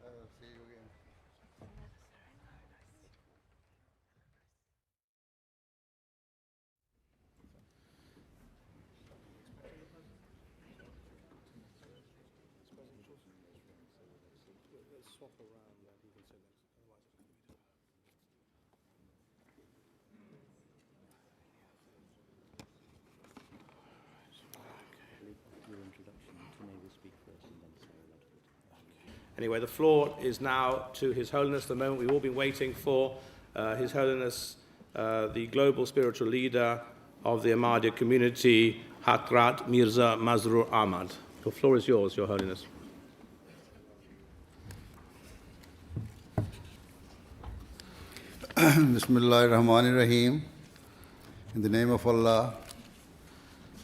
See you again. Anyway, the floor is now to His Holiness, the moment we've all been waiting for, His Holiness, the global spiritual leader of the Ahmadiyya community, Hakrat Mirza Mazrur Ahmad. The floor is yours, Your Holiness. Bismillahirrahmanirrahim. In the name of Allah,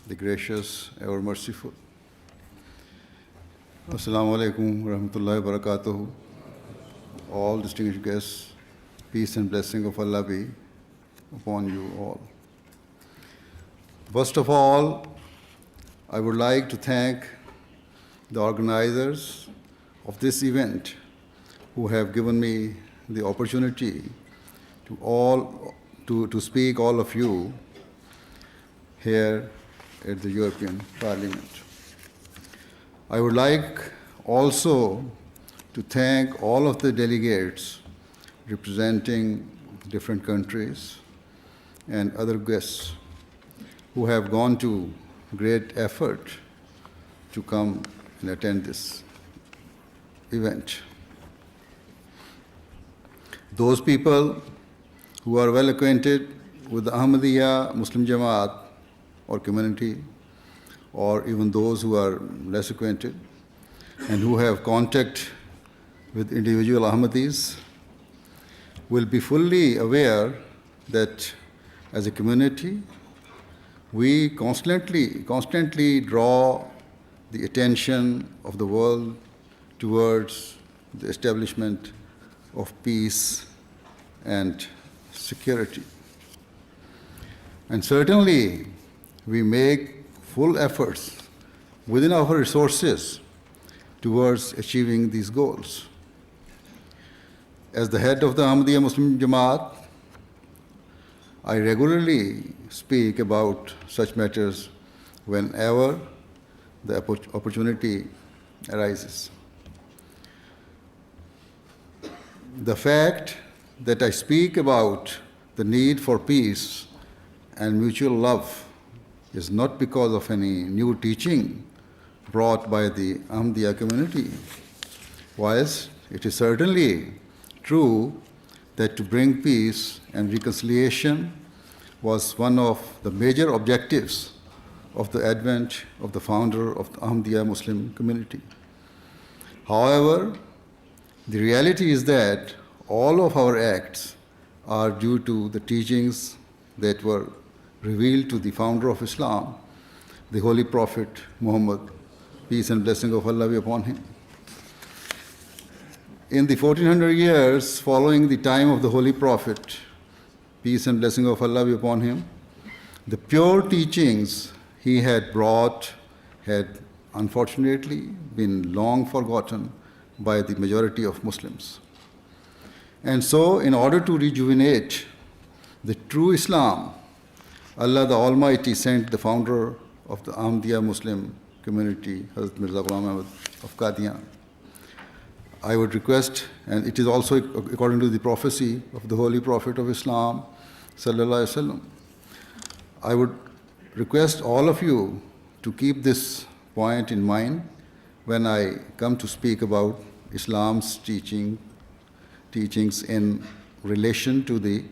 the gracious, ever merciful. Assalamu alaikum wa rahmatullahi wa barakatuhu. All distinguished guests, peace and blessing of Allah be upon you all. First of all, I would like to thank the organizers of this event who have given me the opportunity to speak all of you here at the European Parliament. I would like also to thank all of the delegates representing different countries and other guests who have gone to great effort to come and attend this event. Those people who are well acquainted with the Ahmadiyya Muslim Jamaat or community, or even those who are less acquainted and who have contact with individual Ahmadis, will be fully aware that as a community, we constantly draw the attention of the world towards the establishment of peace and security. And certainly, we make full efforts within our resources towards achieving these goals. As the head of the Ahmadiyya Muslim Jamaat, I regularly speak about such matters whenever the opportunity arises. The fact that I speak about the need for peace and mutual love is not because of any new teaching brought by the Ahmadiyya community, whilst it is certainly true that to bring peace and reconciliation was one of the major objectives of the advent of the founder of the Ahmadiyya Muslim community. However, the reality is that all of our acts are due to the teachings that were revealed to the founder of Islam, the Holy Prophet Muhammad, peace and blessing of Allah be upon him. In the 1400 years following the time of the Holy Prophet, peace and blessing of Allah be upon him, the pure teachings he had brought had unfortunately been long forgotten by the majority of Muslims. And so, in order to rejuvenate the true Islam, Allah the Almighty sent the founder of the Ahmadiyya Muslim community, Hazrat Mirza Ghulam Ahmad of Qadian. I would request, and it is also according to the prophecy of the Holy Prophet of Islam, Sallallahu Alaihi Wasallam, I would request all of you to keep this point in mind when I come to speak about Islam's teachings in relation to the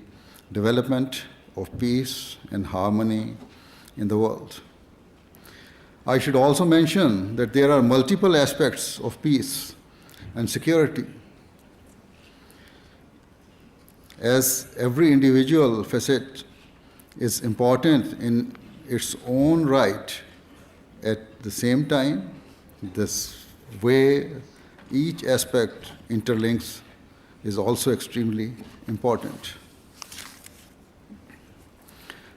development of peace and harmony in the world. I should also mention that there are multiple aspects of peace and security. As every individual facet is important in its own right, at the same time, this way each aspect interlinks is also extremely important.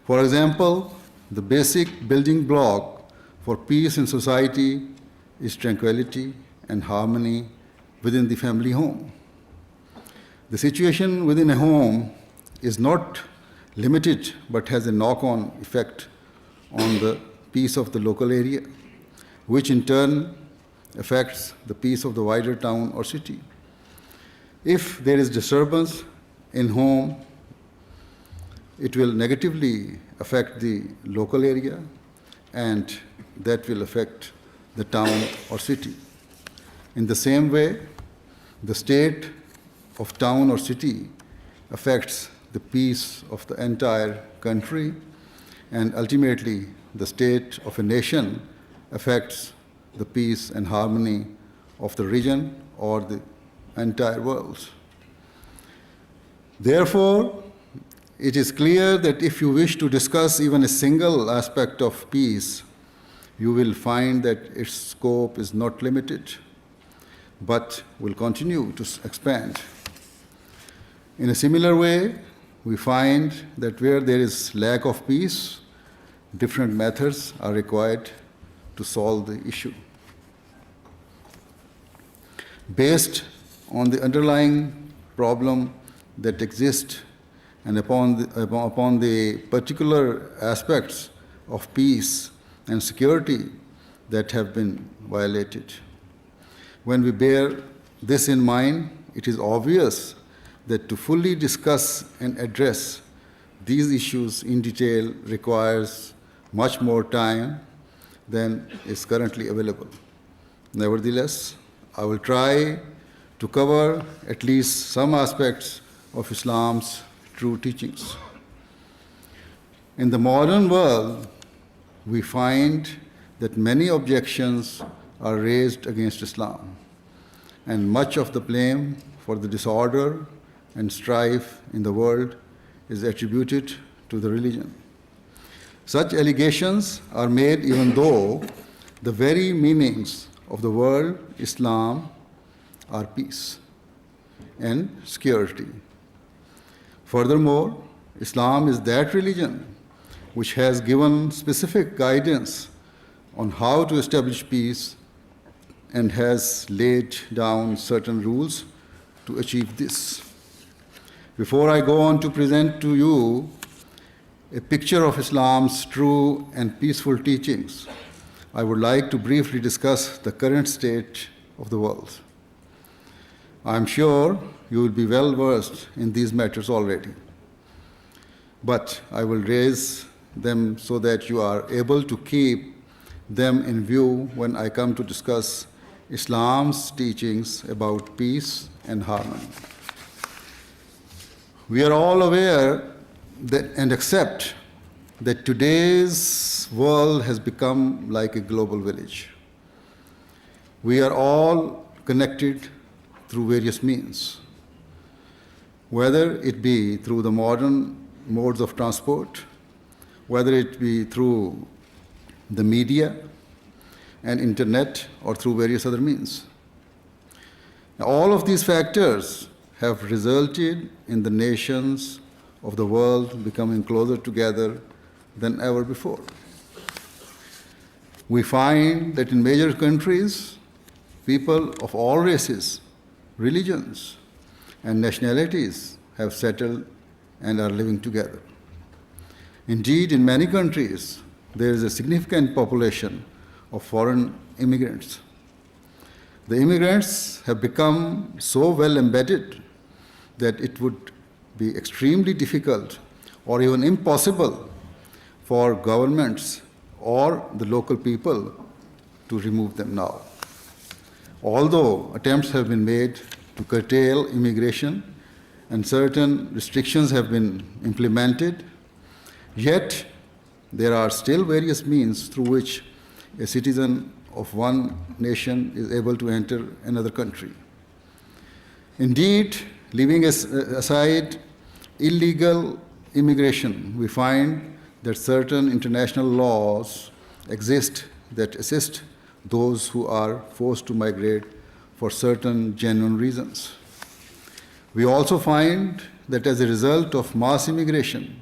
For example, the basic building block for peace in society is tranquility and harmony within the family home. The situation within a home is not limited but has a knock-on effect on the peace of the local area, which in turn affects the peace of the wider town or city. If there is disturbance in home, it will negatively affect the local area, and that will affect the town or city. In the same way, the state of town or city affects the peace of the entire country, and ultimately the state of a nation affects the peace and harmony of the region or the entire world. Therefore, it is clear that if you wish to discuss even a single aspect of peace, you will find that its scope is not limited, but will continue to expand. In a similar way, we find that where there is lack of peace, different methods are required to solve the issue. Based on the underlying problem that exists and upon the particular aspects of peace and security that have been violated. When we bear this in mind, it is obvious that to fully discuss and address these issues in detail requires much more time than is currently available. Nevertheless, I will try to cover at least some aspects of Islam's true teachings. In the modern world, we find that many objections are raised against Islam, and much of the blame for the disorder and strife in the world is attributed to the religion. Such allegations are made even though the very meanings of the word Islam are peace and security. Furthermore, Islam is that religion which has given specific guidance on how to establish peace and has laid down certain rules to achieve this. Before I go on to present to you a picture of Islam's true and peaceful teachings, I would like to briefly discuss the current state of the world. I am sure you will be well versed in these matters already, but I will raise them so that you are able to keep them in view when I come to discuss Islam's teachings about peace and harmony. We are all aware that and accept that today's world has become like a global village. We are all connected through various means, whether it be through the modern modes of transport, whether it be through the media and internet, or through various other means. Now, all of these factors have resulted in the nations of the world becoming closer together than ever before. We find that in major countries, people of all races, religions, and nationalities have settled and are living together. Indeed, in many countries, there is a significant population of foreign immigrants. The immigrants have become so well embedded that it would be extremely difficult or even impossible for governments or the local people to remove them now. Although attempts have been made to curtail immigration and certain restrictions have been implemented, yet there are still various means through which a citizen of one nation is able to enter another country. Indeed, leaving aside illegal immigration, we find that certain international laws exist that assist those who are forced to migrate for certain genuine reasons. We also find that as a result of mass immigration,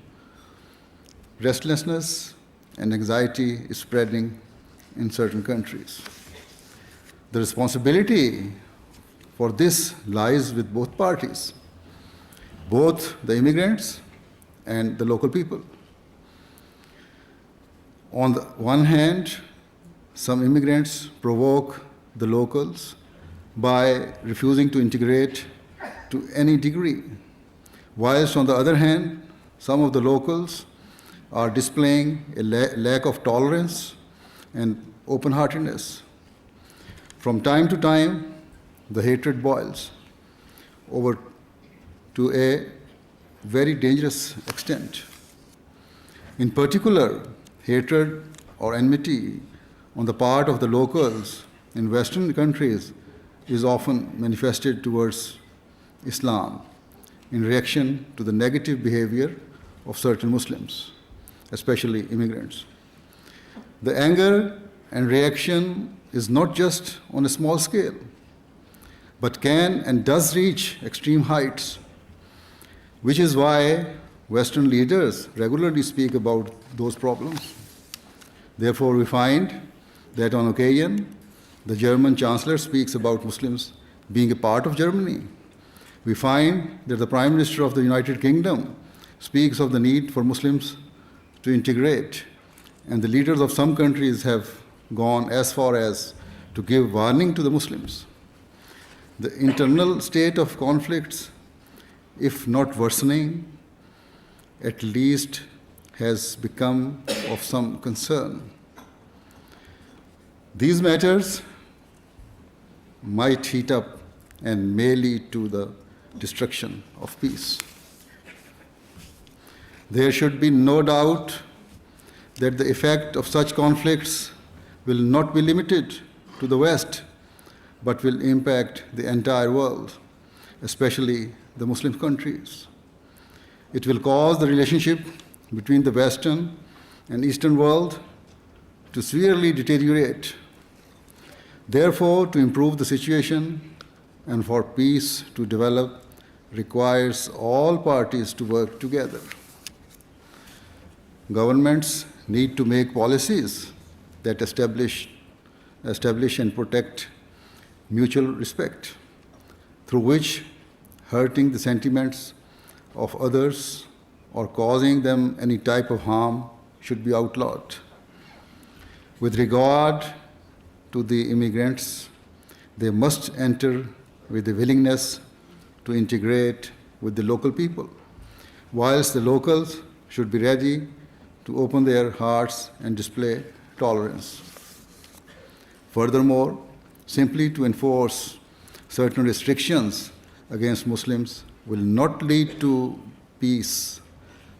restlessness and anxiety is spreading in certain countries. The responsibility for this lies with both parties, both the immigrants and the local people. On the one hand, some immigrants provoke the locals by refusing to integrate to any degree, whilst on the other hand, some of the locals are displaying a lack of tolerance and open-heartedness. From time to time, the hatred boils over to a very dangerous extent. In particular, hatred or enmity on the part of the locals in Western countries is often manifested towards Islam in reaction to the negative behavior of certain Muslims, especially immigrants. The anger and reaction is not just on a small scale, but can and does reach extreme heights, which is why Western leaders regularly speak about those problems. Therefore, we find that on occasion, the German Chancellor speaks about Muslims being a part of Germany. We find that the Prime Minister of the United Kingdom speaks of the need for Muslims to integrate, and the leaders of some countries have gone as far as to give warning to the Muslims. The internal state of conflicts, if not worsening, at least has become of some concern. These matters might heat up and may lead to the destruction of peace. There should be no doubt that the effect of such conflicts will not be limited to the West, but will impact the entire world, especially the Muslim countries. It will cause the relationship between the Western and Eastern world to severely deteriorate. Therefore, to improve the situation and for peace to develop requires all parties to work together. Governments need to make policies that establish and protect mutual respect, through which hurting the sentiments of others or causing them any type of harm should be outlawed. With regard to the immigrants, they must enter with the willingness to integrate with the local people, whilst the locals should be ready to open their hearts and display tolerance. Furthermore, simply to enforce certain restrictions against Muslims will not lead to peace,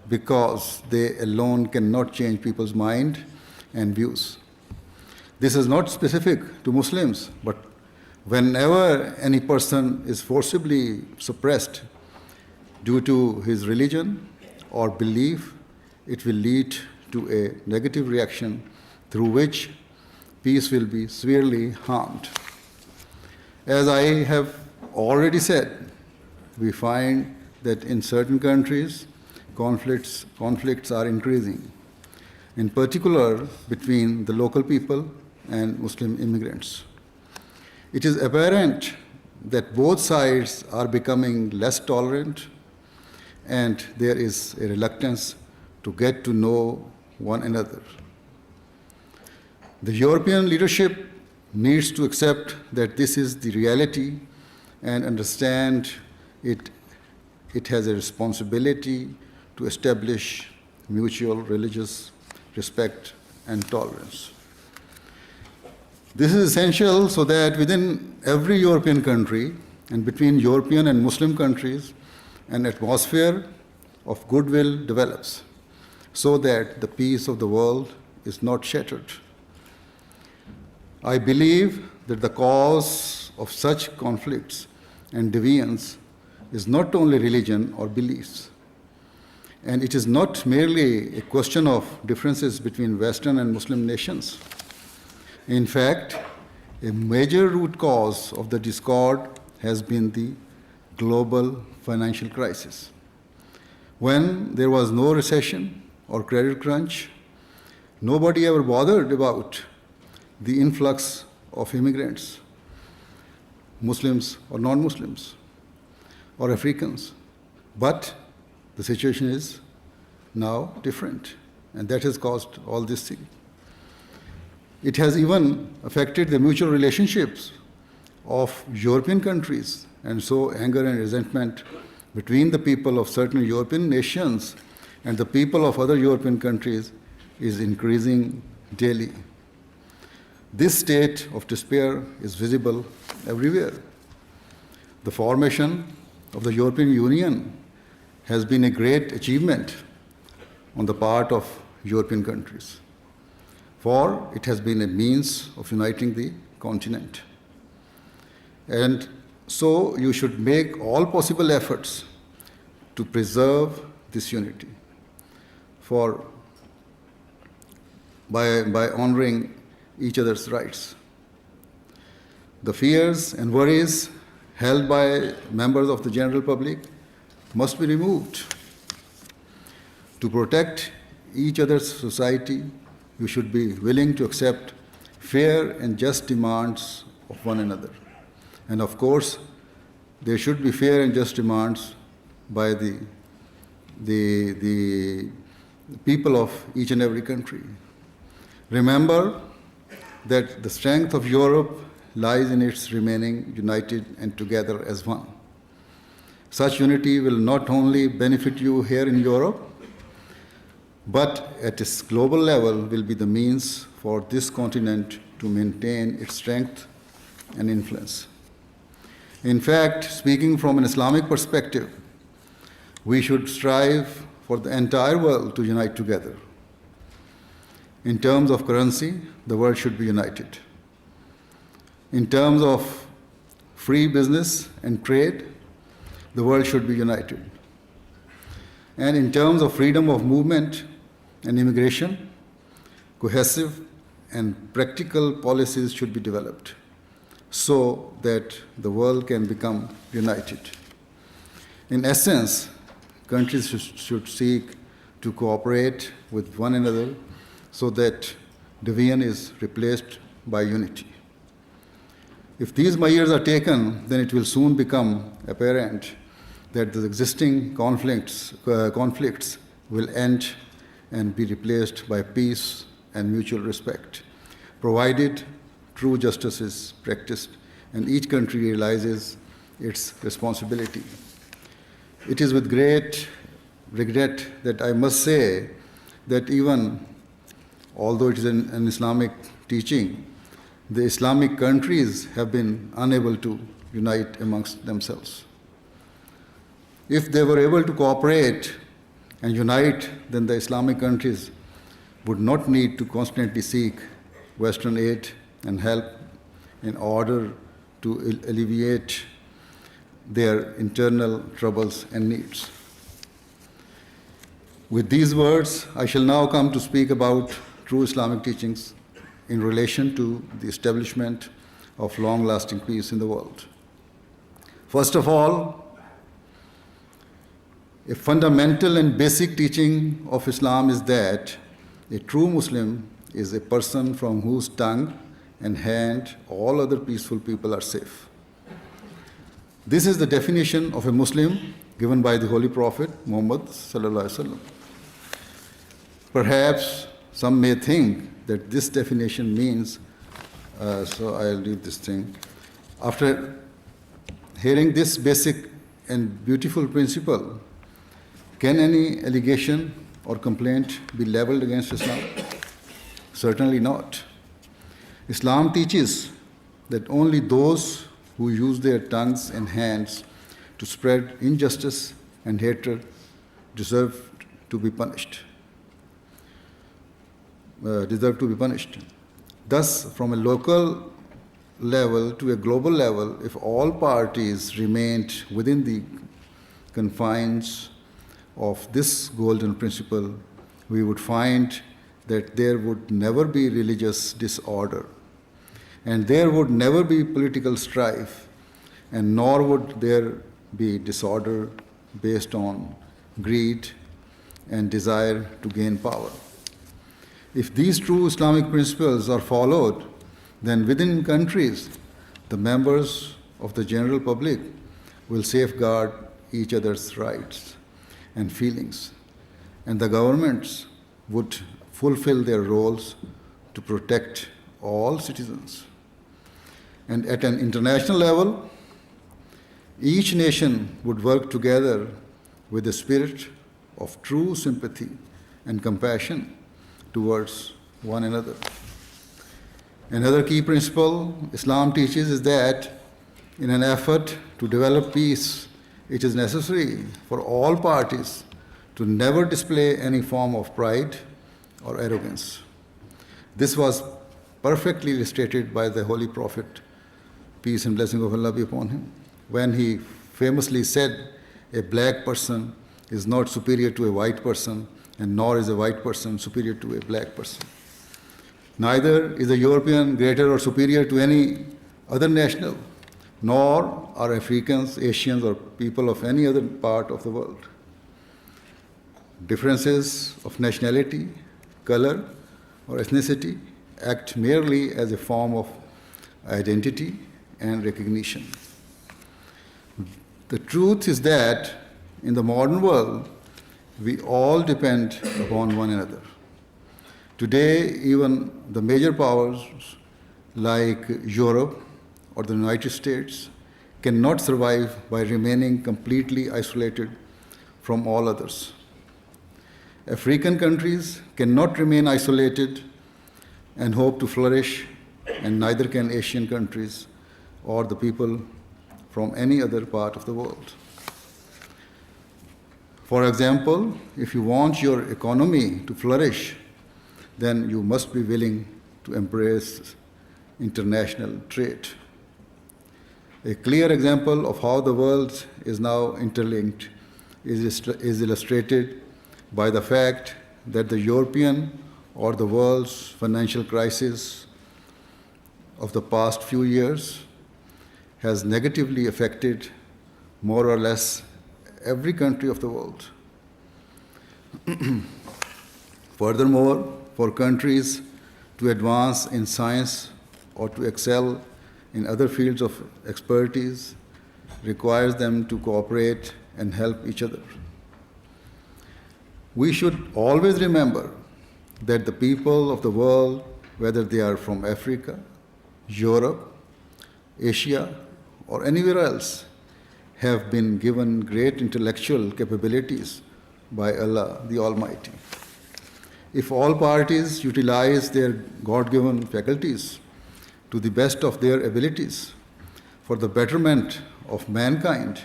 because they alone cannot change people's mind and views. This is not specific to Muslims, but whenever any person is forcibly suppressed due to his religion or belief, it will lead to a negative reaction through which peace will be severely harmed. As I have already said, we find that in certain countries, conflicts are increasing, in particular between the local people and Muslim immigrants. It is apparent that both sides are becoming less tolerant, and there is a reluctance to get to know one another. The European leadership needs to accept that this is the reality and understand it has a responsibility to establish mutual religious respect and tolerance. This is essential so that within every European country and between European and Muslim countries, an atmosphere of goodwill develops, so that the peace of the world is not shattered. I believe that the cause of such conflicts and deviance is not only religion or beliefs, and it is not merely a question of differences between Western and Muslim nations. In fact, a major root cause of the discord has been the global financial crisis. When there was no recession or credit crunch, nobody ever bothered about the influx of immigrants. Muslims or non-Muslims or Africans. But the situation is now different, and that has caused all this thing. It has even affected the mutual relationships of European countries, and so anger and resentment between the people of certain European nations and the people of other European countries is increasing daily. This state of despair is visible everywhere. The formation of the European Union has been a great achievement on the part of European countries, for it has been a means of uniting the continent. And so you should make all possible efforts to preserve this unity by honoring each other's rights. The fears and worries held by members of the general public must be removed. To protect each other's society, you should be willing to accept fair and just demands of one another. And of course, there should be fair and just demands by the people of each and every country. Remember that the strength of Europe lies in its remaining united and together as one. Such unity will not only benefit you here in Europe, but at its global level will be the means for this continent to maintain its strength and influence. In fact, speaking from an Islamic perspective, we should strive for the entire world to unite together. In terms of currency, the world should be united. In terms of free business and trade, the world should be united. And in terms of freedom of movement and immigration, cohesive and practical policies should be developed so that the world can become united. In essence, countries should seek to cooperate with one another so that division is replaced by unity. If these measures are taken, then it will soon become apparent that the existing conflicts will end and be replaced by peace and mutual respect, provided true justice is practiced and each country realizes its responsibility. It is with great regret that I must say that even although it is an Islamic teaching, the Islamic countries have been unable to unite amongst themselves. If they were able to cooperate and unite, then the Islamic countries would not need to constantly seek Western aid and help in order to alleviate their internal troubles and needs. With these words, I shall now come to speak about true Islamic teachings in relation to the establishment of long-lasting peace in the world. First of all, a fundamental and basic teaching of Islam is that a true Muslim is a person from whose tongue and hand all other peaceful people are safe. This is the definition of a Muslim given by the Holy Prophet Muhammad sallallahu alaihi wasallam. Perhaps some may think that this definition means, so I'll read this thing. After hearing this basic and beautiful principle, can any allegation or complaint be leveled against Islam? Certainly not. Islam teaches that only those who use their tongues and hands to spread injustice and hatred deserve to be punished. Thus, from a local level to a global level, if all parties remained within the confines of this golden principle, we would find that there would never be religious disorder, and there would never be political strife, and nor would there be disorder based on greed and desire to gain power. If these true Islamic principles are followed, then within countries, the members of the general public will safeguard each other's rights and feelings, and the governments would fulfill their roles to protect all citizens. And at an international level, each nation would work together with a spirit of true sympathy and compassion towards one another. Another key principle Islam teaches is that in an effort to develop peace, it is necessary for all parties to never display any form of pride or arrogance. This was perfectly illustrated by the Holy Prophet, peace and blessing of Allah be upon him, when he famously said, a black person is not superior to a white person, and nor is a white person superior to a black person. Neither is a European greater or superior to any other national, nor are Africans, Asians, or people of any other part of the world. Differences of nationality, color, or ethnicity act merely as a form of identity and recognition. The truth is that in the modern world, we all depend upon one another. Today, even the major powers like Europe or the United States cannot survive by remaining completely isolated from all others. African countries cannot remain isolated and hope to flourish, and neither can Asian countries or the people from any other part of the world. For example, if you want your economy to flourish, then you must be willing to embrace international trade. A clear example of how the world is now interlinked is illustrated by the fact that the European or the world's financial crisis of the past few years has negatively affected more or less every country of the world. Furthermore, for countries to advance in science or to excel in other fields of expertise requires them to cooperate and help each other. We should always remember that the people of the world, whether they are from Africa, Europe, Asia, or anywhere else, have been given great intellectual capabilities by Allah the Almighty. If all parties utilize their God-given faculties to the best of their abilities for the betterment of mankind,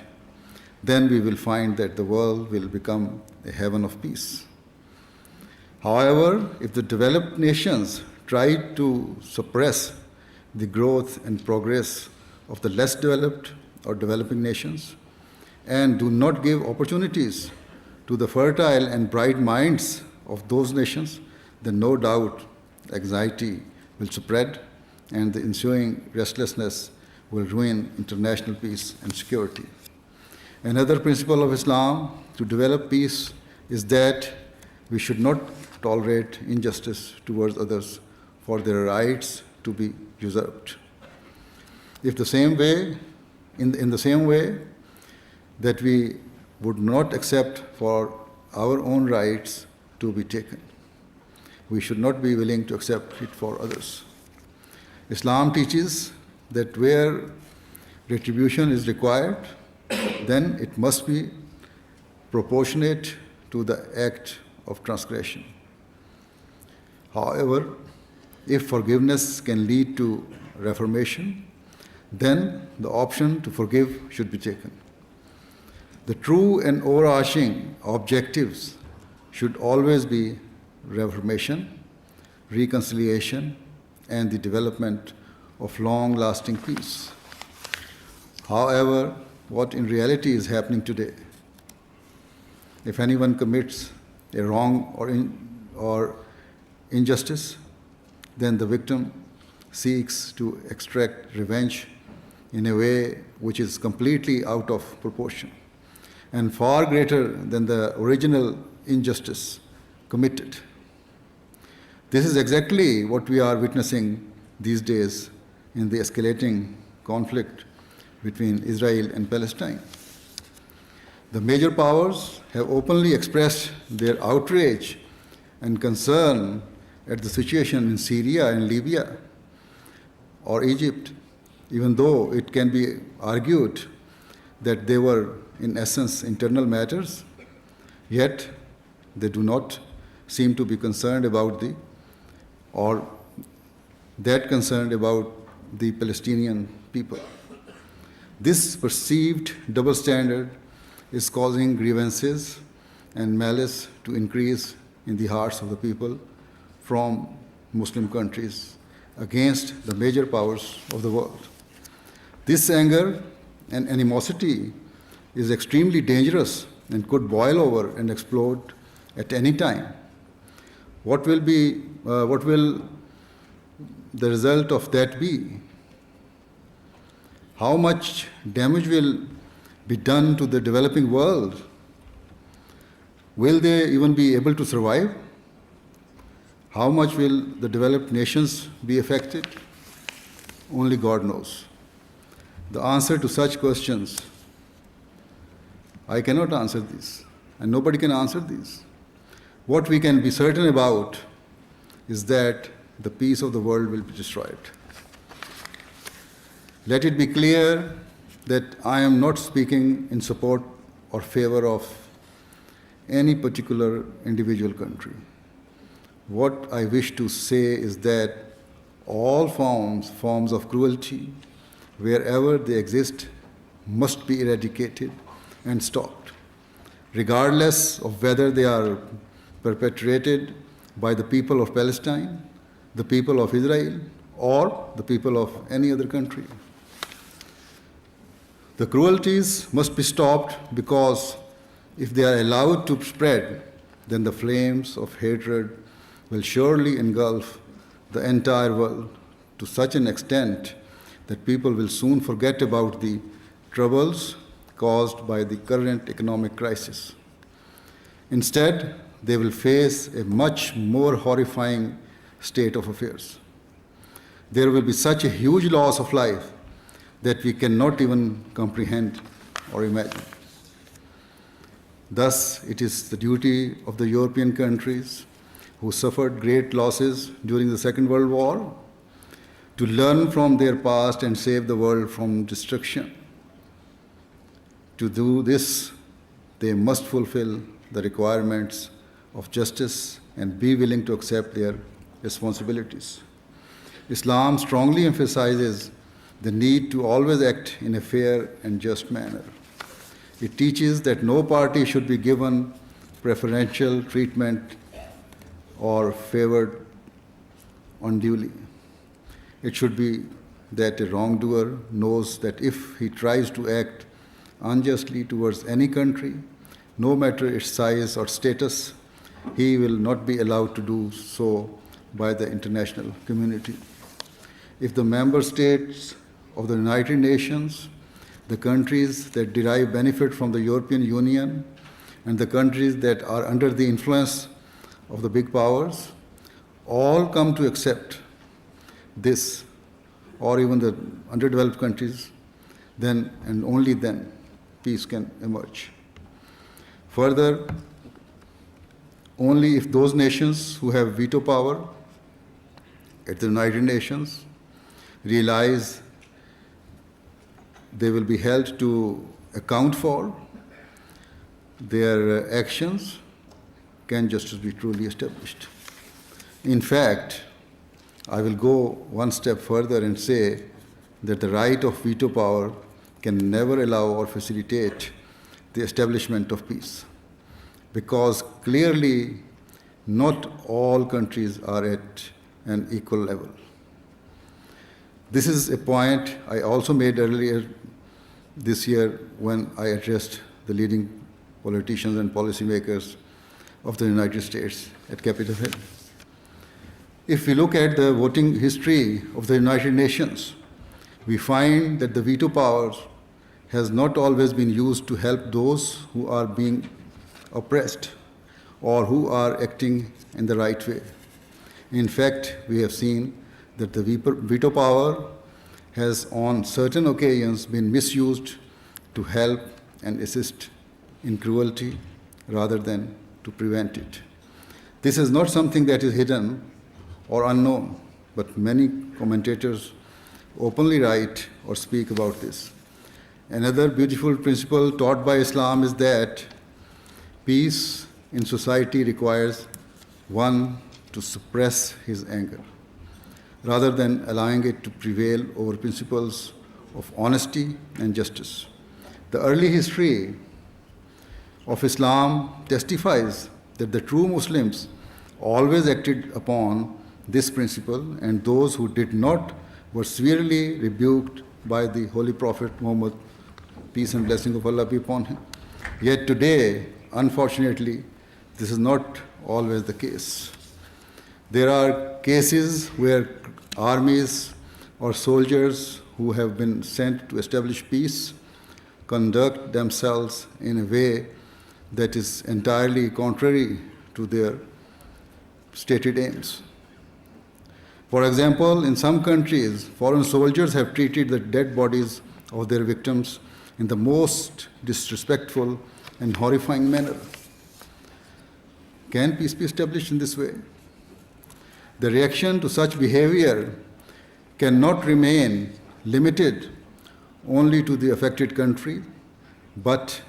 then we will find that the world will become a heaven of peace. However, if the developed nations try to suppress the growth and progress of the less developed or developing nations and do not give opportunities to the fertile and bright minds of those nations, then no doubt anxiety will spread and the ensuing restlessness will ruin international peace and security. Another principle of Islam to develop peace is that we should not tolerate injustice towards others for their rights to be usurped. In the same way that we would not accept for our own rights to be taken, we should not be willing to accept it for others. Islam teaches that where retribution is required, then it must be proportionate to the act of transgression. However, if forgiveness can lead to reformation, then the option to forgive should be taken. The true and overarching objectives should always be reformation, reconciliation, and the development of long-lasting peace. However, what in reality is happening today, if anyone commits a wrong or injustice, then the victim seeks to extract revenge in a way which is completely out of proportion and far greater than the original injustice committed. This is exactly what we are witnessing these days in the escalating conflict between Israel and Palestine. The major powers have openly expressed their outrage and concern at the situation in Syria and Libya or Egypt, even though it can be argued that they were, in essence, internal matters, yet they do not seem to be concerned about or that concerned about the Palestinian people. This perceived double standard is causing grievances and malice to increase in the hearts of the people from Muslim countries against the major powers of the world. This anger and animosity is extremely dangerous and could boil over and explode at any time. What will the result of that be? How much damage will be done to the developing world? Will they even be able to survive? How much will the developed nations be affected? Only God knows. The answer to such questions, I cannot answer these, and nobody can answer these. What we can be certain about is that the peace of the world will be destroyed. Let it be clear that I am not speaking in support or favor of any particular individual country. What I wish to say is that all forms of cruelty, wherever they exist, must be eradicated and stopped, regardless of whether they are perpetrated by the people of Palestine, the people of Israel, or the people of any other country. The cruelties must be stopped because if they are allowed to spread, then the flames of hatred will surely engulf the entire world to such an extent that people will soon forget about the troubles caused by the current economic crisis. Instead, they will face a much more horrifying state of affairs. There will be such a huge loss of life that we cannot even comprehend or imagine. Thus, it is the duty of the European countries who suffered great losses during the Second World War to learn from their past and save the world from destruction. To do this, they must fulfill the requirements of justice and be willing to accept their responsibilities. Islam strongly emphasizes the need to always act in a fair and just manner. It teaches that no party should be given preferential treatment or favored unduly. It should be that a wrongdoer knows that if he tries to act unjustly towards any country, no matter its size or status, he will not be allowed to do so by the international community. If the member states of the United Nations, the countries that derive benefit from the European Union, and the countries that are under the influence of the big powers, all come to accept this, or even the underdeveloped countries, then and only then peace can emerge. Further, only if those nations who have veto power at the United Nations realize they will be held to account for their actions, can justice be truly established. In fact, I will go one step further and say that the right of veto power can never allow or facilitate the establishment of peace, because clearly not all countries are at an equal level. This is a point I also made earlier this year when I addressed the leading politicians and policymakers of the United States at Capitol Hill. If we look at the voting history of the United Nations, we find that the veto power has not always been used to help those who are being oppressed or who are acting in the right way. In fact, we have seen that the veto power has on certain occasions been misused to help and assist in cruelty rather than to prevent it. This is not something that is hidden or unknown, but many commentators openly write or speak about this. Another beautiful principle taught by Islam is that peace in society requires one to suppress his anger, rather than allowing it to prevail over principles of honesty and justice. The early history of Islam testifies that the true Muslims always acted upon this principle, and those who did not were severely rebuked by the Holy Prophet Muhammad, peace and blessing of Allah be upon him. Yet today, unfortunately, this is not always the case. There are cases where armies or soldiers who have been sent to establish peace conduct themselves in a way that is entirely contrary to their stated aims. For example, in some countries, foreign soldiers have treated the dead bodies of their victims in the most disrespectful and horrifying manner. Can peace be established in this way? The reaction to such behavior cannot remain limited only to the affected country, but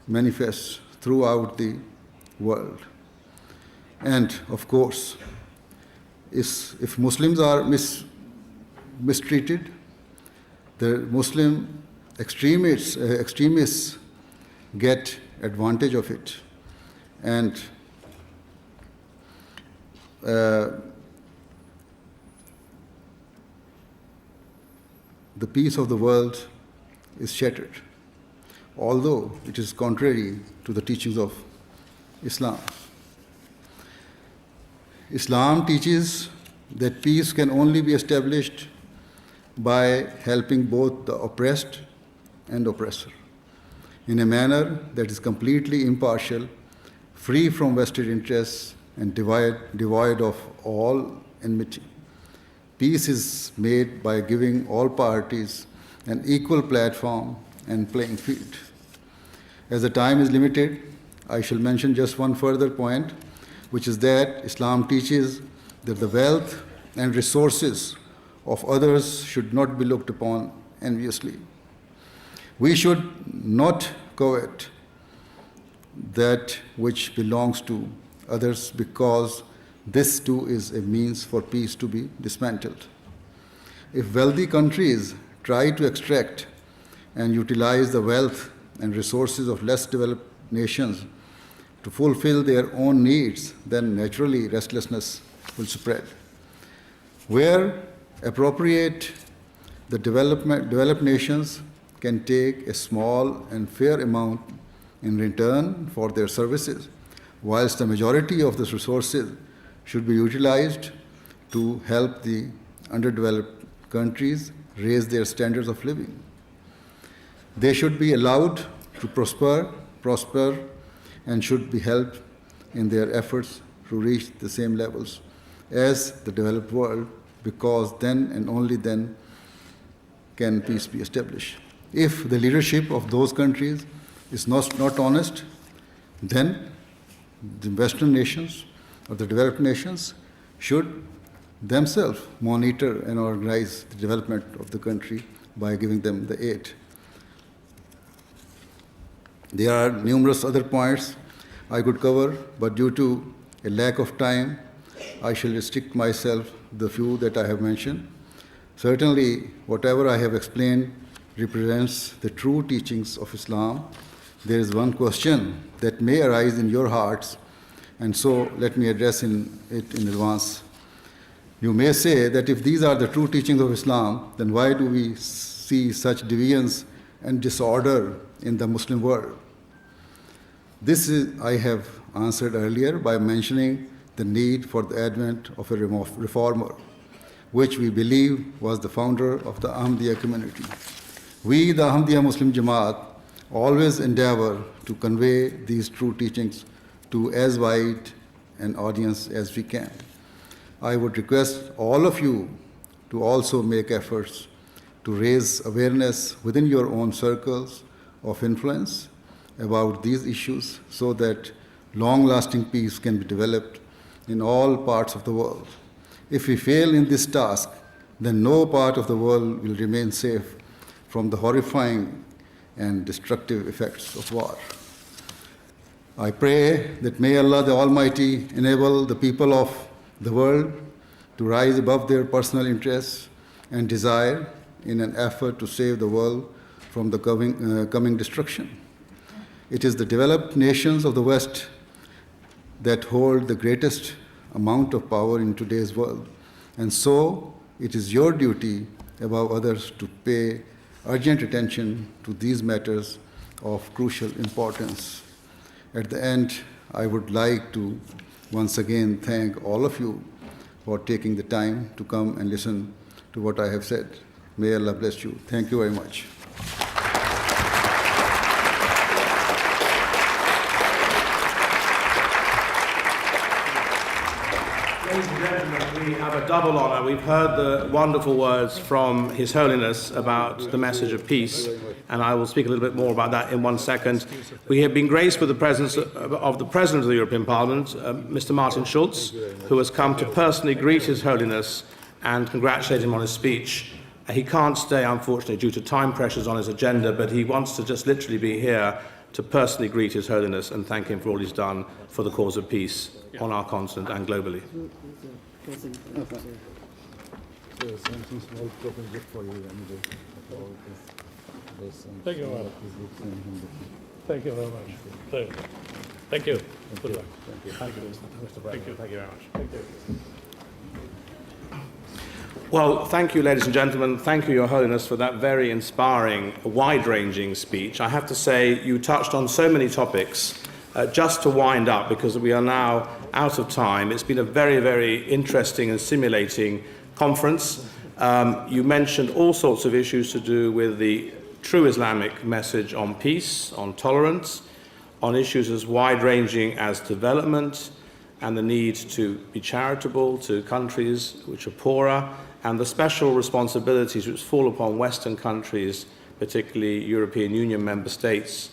manifests throughout the world. And of course, if Muslims are mistreated, the Muslim extremists get advantage of it. And the peace of the world is shattered, although it is contrary to the teachings of Islam. Islam teaches that peace can only be established by helping both the oppressed and oppressor in a manner that is completely impartial, free from vested interests, and devoid of all enmity. Peace is made by giving all parties an equal platform and playing field. As the time is limited, I shall mention just one further point, which is that Islam teaches that the wealth and resources of others should not be looked upon enviously. We should not covet that which belongs to others, because this too is a means for peace to be dismantled. If wealthy countries try to extract and utilize the wealth and resources of less developed nations to fulfill their own needs, then naturally restlessness will spread. Where appropriate, the developed nations can take a small and fair amount in return for their services, whilst the majority of these resources should be utilized to help the underdeveloped countries raise their standards of living. They should be allowed to prosper, and should be helped in their efforts to reach the same levels as the developed world, because then and only then can peace be established. If the leadership of those countries is not honest, then the Western nations or the developed nations should themselves monitor and organize the development of the country by giving them the aid. There are numerous other points I could cover, but due to a lack of time, I shall restrict myself to the few that I have mentioned. Certainly, whatever I have explained represents the true teachings of Islam. There is one question that may arise in your hearts, and so let me address it in advance. You may say that if these are the true teachings of Islam, then why do we see such deviance and disorder in the Muslim world? I have answered earlier by mentioning the need for the advent of a reformer, which we believe was the founder of the Ahmadiyya community. We, the Ahmadiyya Muslim Jamaat, always endeavor to convey these true teachings to as wide an audience as we can. I would request all of you to also make efforts to raise awareness within your own circles of influence about these issues so that long-lasting peace can be developed in all parts of the world. If we fail in this task, then no part of the world will remain safe from the horrifying and destructive effects of war. I pray that may Allah the Almighty enable the people of the world to rise above their personal interests and desire in an effort to save the world from the coming destruction. It is the developed nations of the West that hold the greatest amount of power in today's world, and so it is your duty above others to pay urgent attention to these matters of crucial importance. At the end, I would like to once again thank all of you for taking the time to come and listen to what I have said. May Allah bless you. Thank you very much. Ladies and gentlemen, we have a double honor. We've heard the wonderful words from His Holiness about the message of peace, and I will speak a little bit more about that in 1 second. We have been graced with the presence of the President of the European Parliament, Mr. Martin Schulz, who has come to personally greet His Holiness and congratulate him on his speech. He can't stay, unfortunately, due to time pressures on his agenda, but he wants to just literally be here to personally greet His Holiness and thank him for all he's done for the cause of peace on our continent and globally. Thank you very much. Thank you very much. Thank you. Good luck. Thank you, Mr. President. Thank you very much. Thank you. Well, thank you, ladies and gentlemen. Thank you, Your Holiness, for that very inspiring, wide-ranging speech. I have to say, you touched on so many topics. Just to wind up, because we are now out of time, it's been a very, very interesting and stimulating conference. You mentioned all sorts of issues to do with the true Islamic message on peace, on tolerance, on issues as wide-ranging as development and the need to be charitable to countries which are poorer, and the special responsibilities which fall upon Western countries, particularly European Union member states,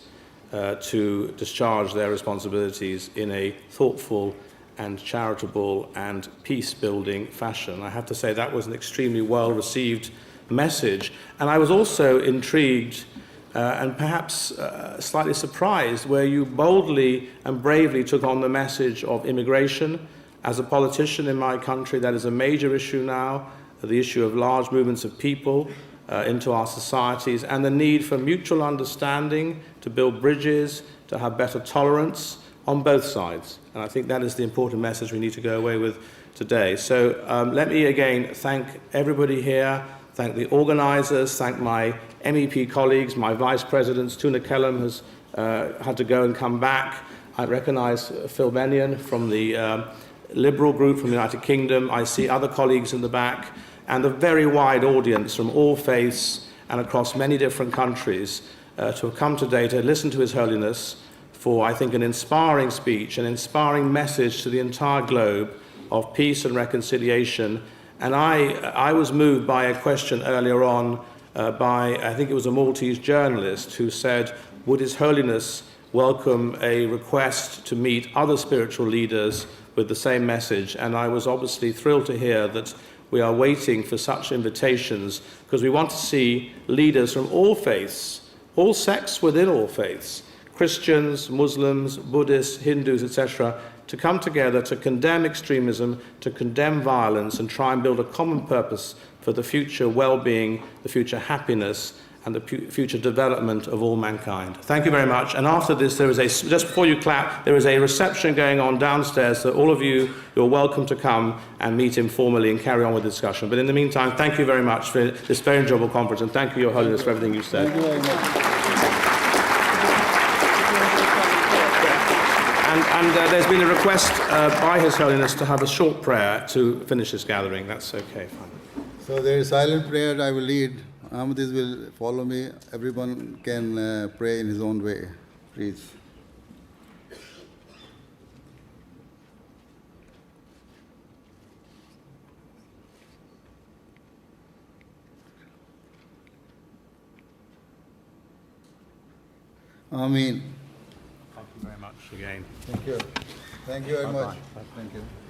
to discharge their responsibilities in a thoughtful and charitable and peace-building fashion. I have to say that was an extremely well-received message. And I was also intrigued and perhaps slightly surprised where you boldly and bravely took on the message of immigration. As a politician in my country, that is a major issue now, the issue of large movements of people into our societies, and the need for mutual understanding, to build bridges, to have better tolerance on both sides. And I think that is the important message we need to go away with today. So let me again thank everybody here, thank the organisers, thank my MEP colleagues, my vice presidents. Tuna Kellum has had to go and come back. I recognise Phil Bennion from the Liberal group from the United Kingdom. I see other colleagues in the back, and the very wide audience from all faiths and across many different countries to have come today to listen to His Holiness for, I think, an inspiring speech, an inspiring message to the entire globe of peace and reconciliation. And I was moved by a question earlier on by, I think it was a Maltese journalist, who said, would His Holiness welcome a request to meet other spiritual leaders with the same message? And I was obviously thrilled to hear that we are waiting for such invitations, because we want to see leaders from all faiths, all sects within all faiths, Christians, Muslims, Buddhists, Hindus, etc., to come together to condemn extremism, to condemn violence, and try and build a common purpose for the future well-being, the future happiness, and the future development of all mankind. Thank you very much. And after this, there is just before you clap, there is a reception going on downstairs, so all of you, you're welcome to come and meet informally and carry on with the discussion. But in the meantime, thank you very much for this very enjoyable conference, and thank you, Your Holiness, for everything you said. Thank you very much. And there's been a request by His Holiness to have a short prayer to finish this gathering. That's okay, fine. So there is silent prayer I will lead. Ahmadis will follow me. Everyone can pray in his own way. Please. Ameen. Thank you very much again. Thank you. Thank you very much. Thank you.